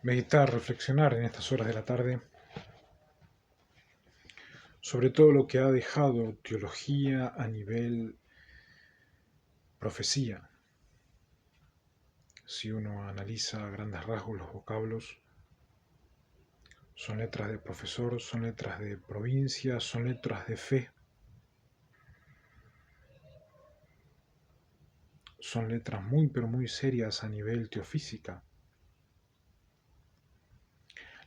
meditar, reflexionar en estas horas de la tarde sobre todo lo que ha dejado teología a nivel profecía. Si uno analiza a grandes rasgos los vocablos, son letras de profesor, son letras de provincia, son letras de fe, son letras muy pero muy serias a nivel teofísica.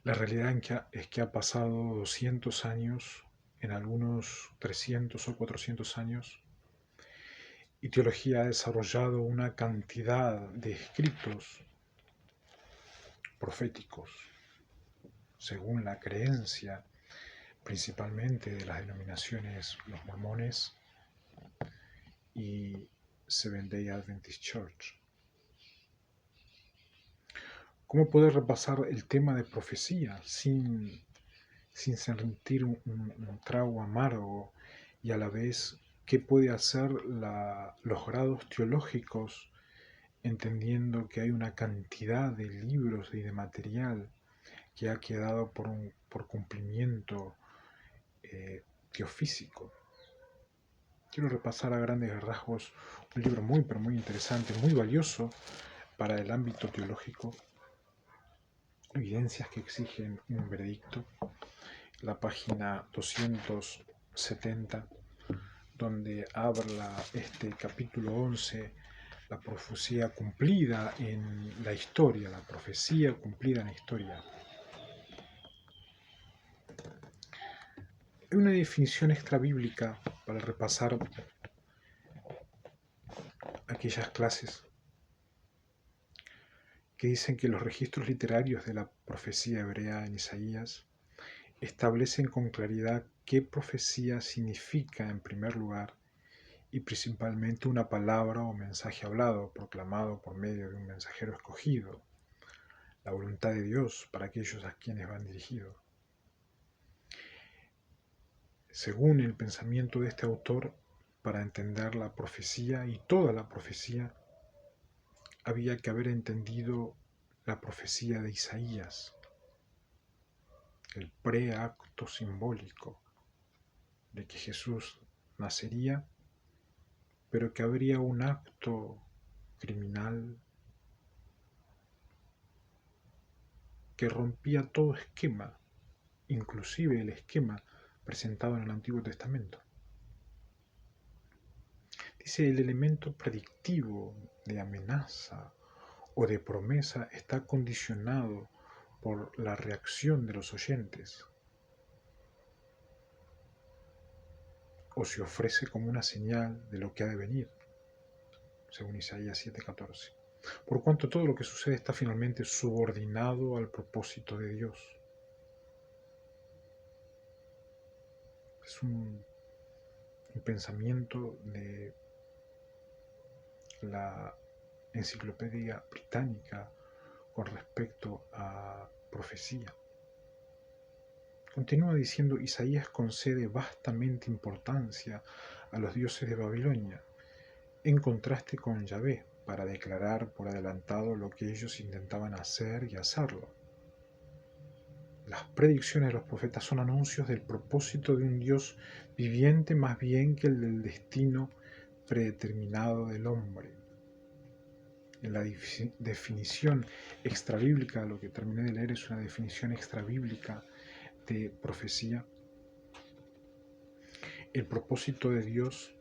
La realidad es que ha pasado 200 años, en algunos 300 o 400 años, y teología ha desarrollado una cantidad de escritos proféticos, según la creencia principalmente de las denominaciones los mormones y Seventh-day Adventist Church. ¿Cómo poder repasar el tema de profecía sin sentir un trago amargo y a la vez qué puede hacer los grados teológicos, entendiendo que hay una cantidad de libros y de material que ha quedado por cumplimiento teofísico? Quiero repasar a grandes rasgos un libro muy pero muy interesante, muy valioso para el ámbito teológico, Evidencias que exigen un veredicto, la página 270, donde habla este capítulo 11, la profecía cumplida en la historia, la profecía cumplida en la historia. Hay una definición extrabíblica para repasar aquellas clases que dicen que los registros literarios de la profecía hebrea en Isaías establecen con claridad qué profecía significa en primer lugar y principalmente una palabra o mensaje hablado, proclamado por medio de un mensajero escogido, la voluntad de Dios para aquellos a quienes van dirigidos. Según el pensamiento de este autor, para entender la profecía y toda la profecía, había que haber entendido la profecía de Isaías, el preacto simbólico de que Jesús nacería, pero que habría un acto criminal que rompía todo esquema, inclusive el esquema presentado en el Antiguo Testamento. Dice, el elemento predictivo de amenaza o de promesa está condicionado por la reacción de los oyentes, o se ofrece como una señal de lo que ha de venir, según Isaías 7:14. Por cuanto todo lo que sucede está finalmente subordinado al propósito de Dios. Es un pensamiento de la Enciclopedia Británica con respecto a profecía. Continúa diciendo, Isaías concede vastamente importancia a los dioses de Babilonia, en contraste con Yahvé, para declarar por adelantado lo que ellos intentaban hacer y hacerlo. Las predicciones de los profetas son anuncios del propósito de un Dios viviente más bien que el del destino predeterminado del hombre. En la definición extrabíblica, lo que terminé de leer es una definición extrabíblica de profecía. El propósito de Dios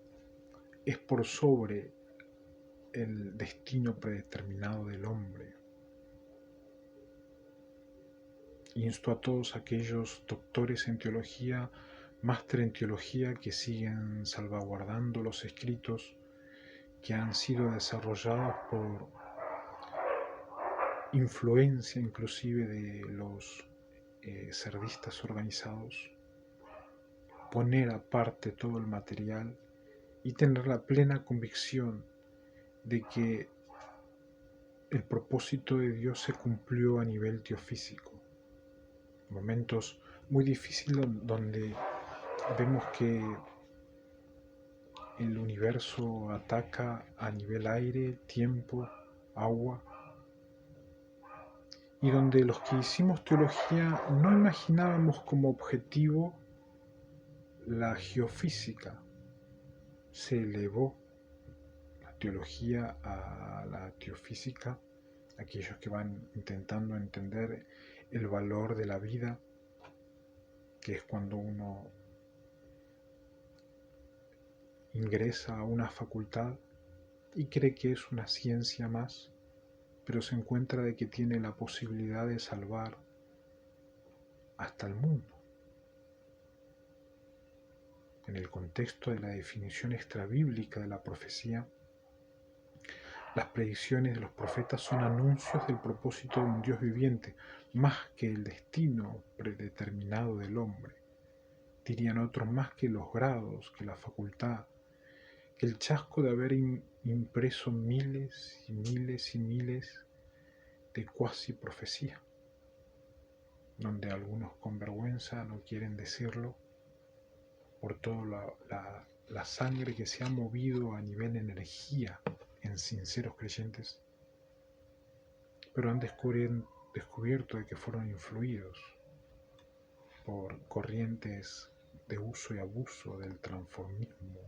es por sobre el destino predeterminado del hombre. Insto a todos aquellos doctores en teología, máster en teología, que siguen salvaguardando los escritos que han sido desarrollados por influencia inclusive de los cerdistas organizados, poner aparte todo el material y tener la plena convicción de que el propósito de Dios se cumplió a nivel teofísico. Momentos muy difíciles donde vemos que el universo ataca a nivel aire, tiempo, agua, y donde los que hicimos teología no imaginábamos como objetivo la geofísica. Se elevó la teología a la teofísica, aquellos que van intentando entender el valor de la vida, que es cuando uno ingresa a una facultad y cree que es una ciencia más, pero se encuentra de que tiene la posibilidad de salvar hasta el mundo. En el contexto de la definición extrabíblica de la profecía, las predicciones de los profetas son anuncios del propósito de un Dios viviente, más que el destino predeterminado del hombre. Dirían otros, más que los grados, que la facultad, que el chasco de haber impreso miles y miles y miles de cuasi profecía, donde algunos con vergüenza no quieren decirlo por toda la sangre que se ha movido a nivel energía en sinceros creyentes, pero han descubierto de que fueron influidos por corrientes de uso y abuso del transformismo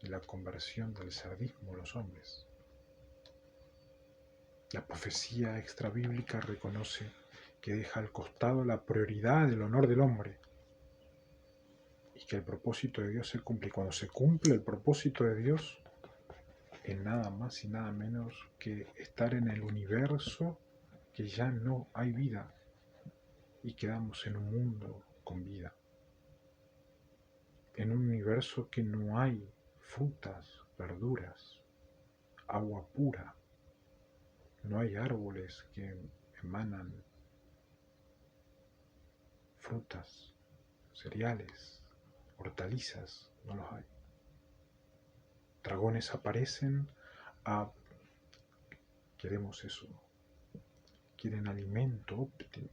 y la conversión del sardismo a los hombres. La profecía extrabíblica reconoce que deja al costado la prioridad del honor del hombre y que el propósito de Dios se cumple. Y cuando se cumple el propósito de Dios, es nada más y nada menos que estar en el universo que ya no hay vida y quedamos en un mundo con vida, en un universo que no hay frutas, verduras, agua pura, no hay árboles que emanan frutas, cereales, hortalizas, no los hay. Dragones aparecen a... Queremos eso, quieren alimento óptimo.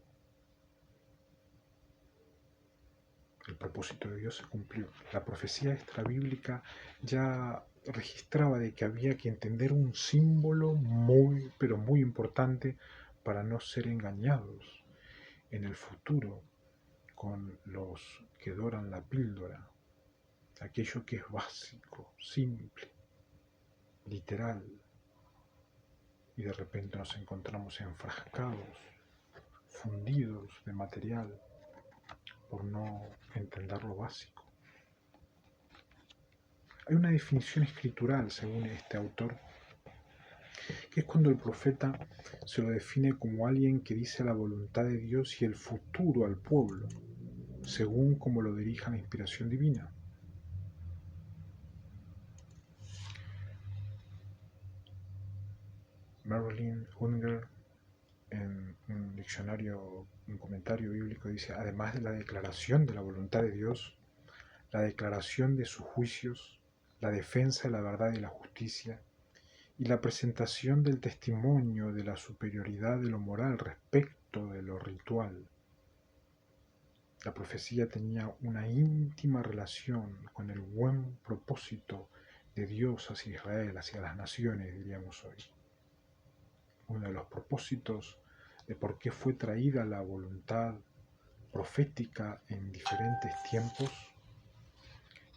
El propósito de Dios se cumplió. La profecía extrabíblica ya registraba de que había que entender un símbolo muy, pero muy importante para no ser engañados en el futuro con los que doran la píldora, aquello que es básico, simple, literal, y de repente nos encontramos enfrascados, fundidos de material por no entender lo básico. Hay una definición escritural, según este autor, que es cuando el profeta se lo define como alguien que dice la voluntad de Dios y el futuro al pueblo, según como lo dirija la inspiración divina. Merlin Unger, en un diccionario, un comentario bíblico, dice: además de la declaración de la voluntad de Dios, la declaración de sus juicios, la defensa de la verdad y la justicia, y la presentación del testimonio de la superioridad de lo moral respecto de lo ritual. La profecía tenía una íntima relación con el buen propósito de Dios hacia Israel, hacia las naciones, diríamos hoy. Uno de los propósitos de por qué fue traída la voluntad profética en diferentes tiempos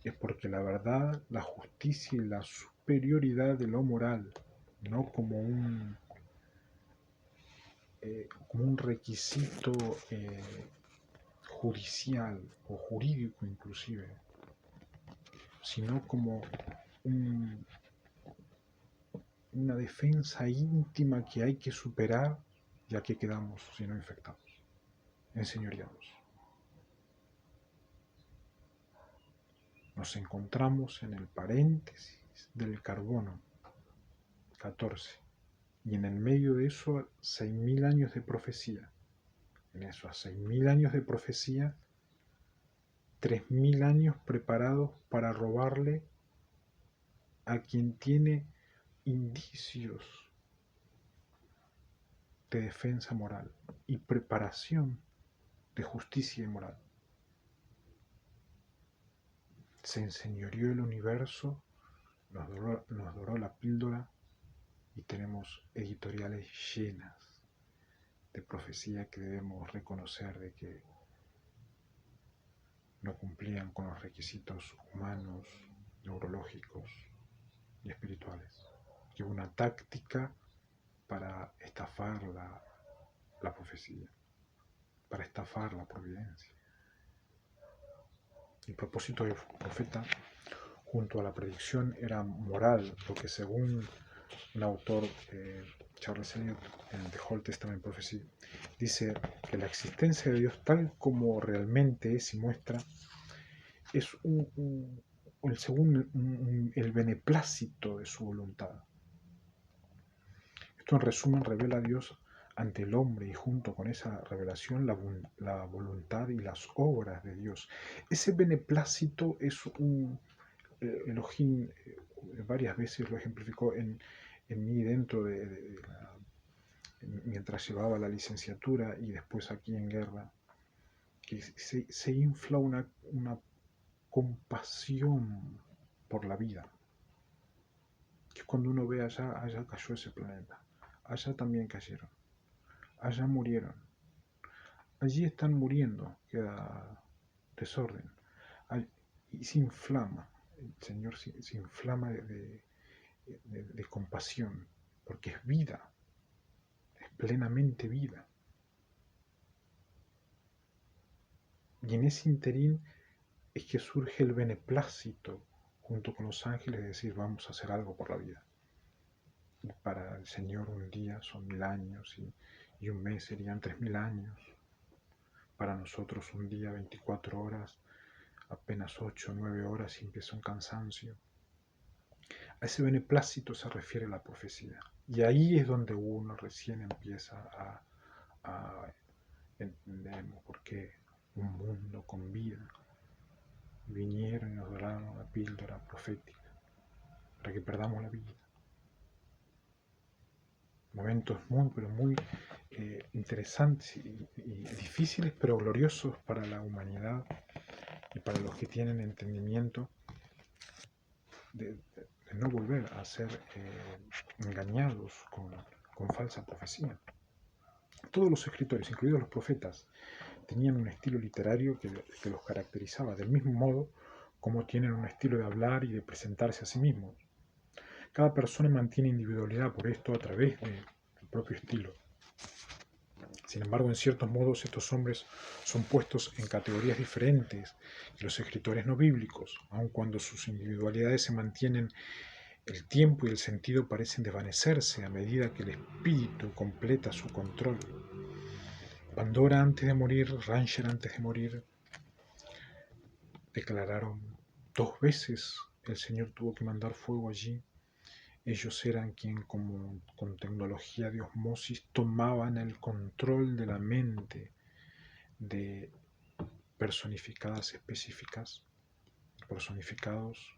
es porque la verdad, la justicia y la superioridad de lo moral, no como un requisito judicial o jurídico inclusive, sino como una defensa íntima que hay que superar, ya que quedamos, si no, infectados, enseñoreados. Nos encontramos en el paréntesis del carbono 14, y en el medio de eso 6.000 años de profecía. En esos 6.000 años de profecía, 3.000 años preparados para robarle a quien tiene indicios de defensa moral y preparación de justicia y moral. Se enseñoreó el universo, nos doró la píldora y tenemos editoriales llenas de profecía que debemos reconocer de que no cumplían con los requisitos humanos, neurológicos y espirituales. Que hubo una táctica para estafar la profecía, para estafar la providencia. El propósito del profeta junto a la predicción era moral, porque según un autor, Charles Eliot, en The Old Testament Prophecy, dice que la existencia de Dios tal como realmente es y muestra es el beneplácito de su voluntad. Esto en resumen revela a Dios ante el hombre y junto con esa revelación la voluntad y las obras de Dios. Ese beneplácito es Elohim varias veces lo ejemplificó en mí dentro mientras llevaba la licenciatura y después aquí en guerra, que se infla una compasión por la vida, que cuando uno ve allá cayó ese planeta, allá también cayeron, allá murieron, allí están muriendo, queda desorden, y se inflama, el Señor se inflama de compasión, porque es vida, es plenamente vida. Y en ese interín es que surge el beneplácito junto con los ángeles de decir vamos a hacer algo por la vida. Y para el Señor un día son 1000 años y un mes serían 3000 años. Para nosotros un día, 24 horas, apenas 8 o 9 horas y empieza un cansancio. A ese beneplácito se refiere la profecía. Y ahí es donde uno recién empieza a entender por qué un mundo con vida vinieron y nos daron una píldora profética para que perdamos la vida. Momentos muy, pero muy interesantes y difíciles, pero gloriosos para la humanidad y para los que tienen entendimiento de no volver a ser engañados con falsa profecía. Todos los escritores, incluidos los profetas, tenían un estilo literario que los caracterizaba, del mismo modo como tienen un estilo de hablar y de presentarse a sí mismos. Cada persona mantiene individualidad por esto a través de su propio estilo. Sin embargo, en ciertos modos estos hombres son puestos en categorías diferentes que los escritores no bíblicos, aun cuando sus individualidades se mantienen, el tiempo y el sentido parecen desvanecerse a medida que el espíritu completa su control. Pandora antes de morir, Ranger antes de morir, declararon 2 veces el Señor tuvo que mandar fuego allí. Ellos eran quien con tecnología de osmosis tomaban el control de la mente de personificadas específicas, personificados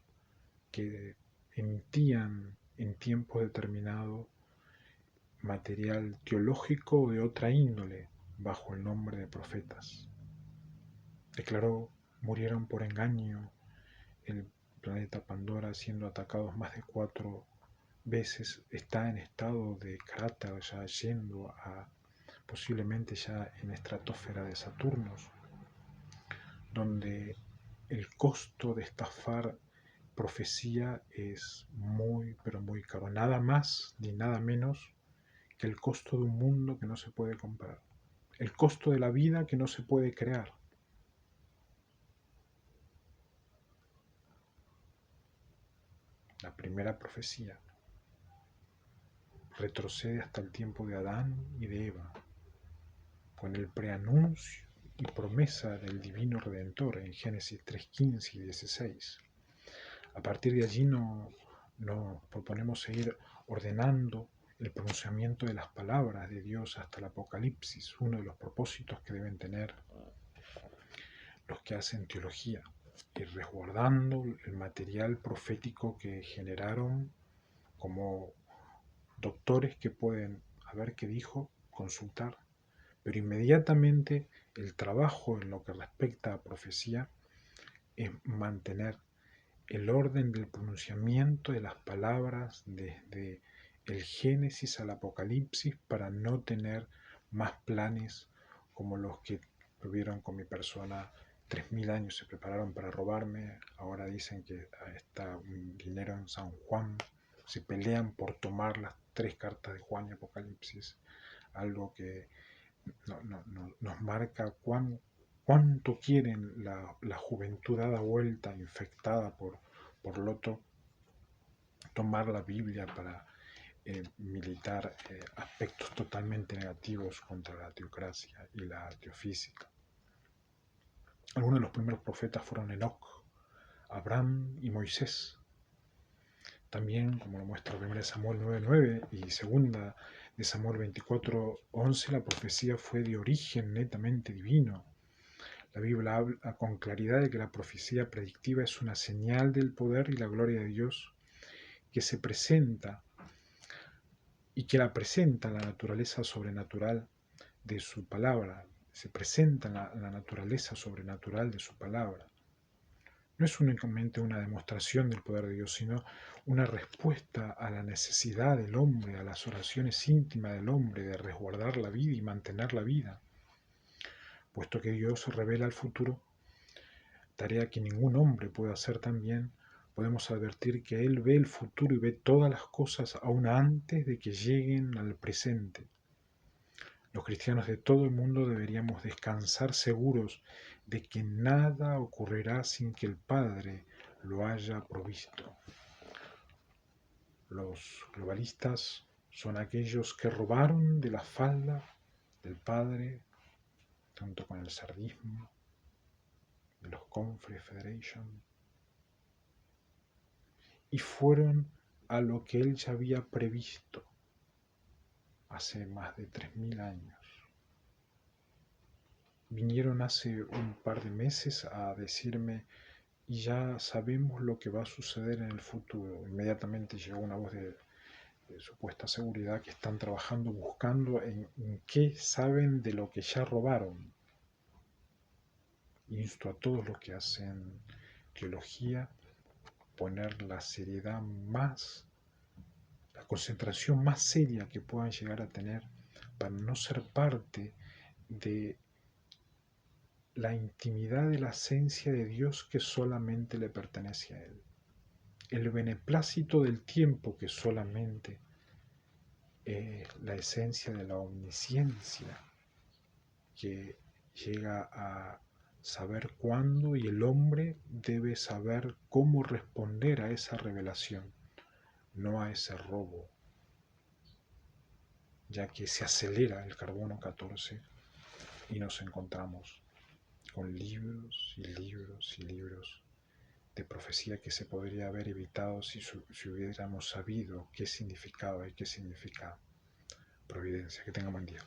que emitían en tiempo determinado material teológico o de otra índole bajo el nombre de profetas. Declaró, murieron por engaño el planeta Pandora siendo atacados más de 4 veces, está en estado de cráter ya yendo a posiblemente ya en estratosfera de Saturno, donde el costo de estafar profecía es muy, pero muy caro. Nada más ni nada menos que el costo de un mundo que no se puede comprar. El costo de la vida que no se puede crear. La primera profecía retrocede hasta el tiempo de Adán y de Eva, con el preanuncio y promesa del divino Redentor en Génesis 3:15 y 16. A partir de allí nos proponemos seguir ordenando el pronunciamiento de las palabras de Dios hasta el Apocalipsis, uno de los propósitos que deben tener los que hacen teología, y resguardando el material profético que generaron como doctores que pueden, a ver qué dijo, consultar, pero inmediatamente el trabajo en lo que respecta a profecía es mantener el orden del pronunciamiento de las palabras desde el Génesis al Apocalipsis para no tener más planes como los que tuvieron con mi persona. 3000 años se prepararon para robarme, ahora dicen que está un dinero en San Juan, se pelean por tomar las 3 cartas de Juan y Apocalipsis, algo que nos marca cuánto quieren la juventud dada vuelta, infectada por Loto, tomar la Biblia para militar aspectos totalmente negativos contra la teocracia y la teofísica. Algunos de los primeros profetas fueron Enoc, Abraham y Moisés. También, como lo muestra 1 Samuel 9:9 y 2 de Samuel 24:11, la profecía fue de origen netamente divino. La Biblia habla con claridad de que la profecía predictiva es una señal del poder y la gloria de Dios que se presenta y que la presenta la naturaleza sobrenatural de su palabra. Se presenta la naturaleza sobrenatural de su palabra. No es únicamente una demostración del poder de Dios, sino una respuesta a la necesidad del hombre, a las oraciones íntimas del hombre de resguardar la vida y mantener la vida. Puesto que Dios revela el futuro, tarea que ningún hombre puede hacer también, podemos advertir que Él ve el futuro y ve todas las cosas aún antes de que lleguen al presente. Los cristianos de todo el mundo deberíamos descansar seguros de que nada ocurrirá sin que el Padre lo haya provisto. Los globalistas son aquellos que robaron de la falda del Padre, junto con el sardismo, de los Confrey Federation, y fueron a lo que él ya había previsto hace más de 3000 años. Vinieron hace un par de meses a decirme: y ya sabemos lo que va a suceder en el futuro. Inmediatamente llegó una voz de supuesta seguridad que están trabajando buscando en qué saben de lo que ya robaron. Insto a todos los que hacen teología poner la seriedad más, la concentración más seria que puedan llegar a tener para no ser parte de la intimidad de la esencia de Dios que solamente le pertenece a Él. El beneplácito del tiempo que solamente es la esencia de la omnisciencia que llega a saber cuándo, y el hombre debe saber cómo responder a esa revelación, no a ese robo, ya que se acelera el carbono 14 y nos encontramos con libros y libros y libros de profecía que se podría haber evitado si hubiéramos sabido qué significaba y qué significa providencia. Que tenga buen día.